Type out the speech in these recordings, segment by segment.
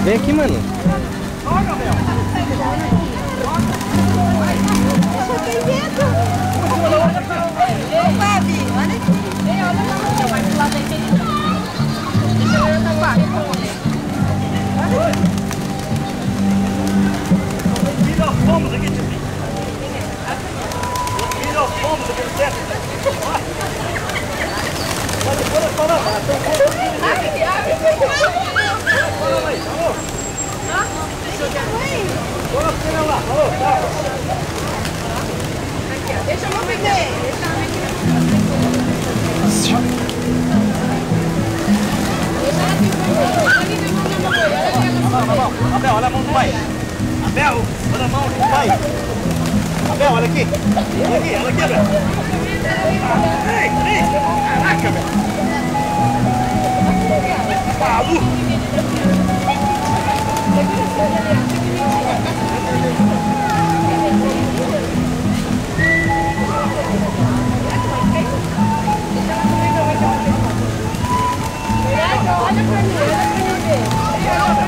Vem aqui, mano. Eu tenho medo. Ô, Fabi, olha aqui. Olha vai pro lado daquele. Deixa eu ver na barra. Tira os pombos aqui, tio. Tira os pombos aqui no teto. Olha, fora. Abre. Fora aí, alô. Bora, fica lá. Alô, tchau. Aqui, ó. Deixa eu mover. Abel, olha a mão do pai. Abel, olha a mão do pai. Abel, olha aqui. Olha aqui, Abel. Ei, caraca, Abel. Maluco. Olha pra mim, olha pra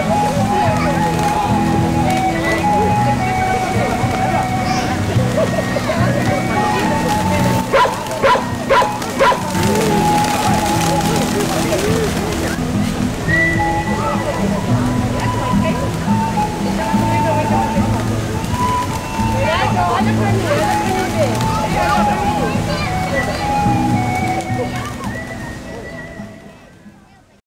mim.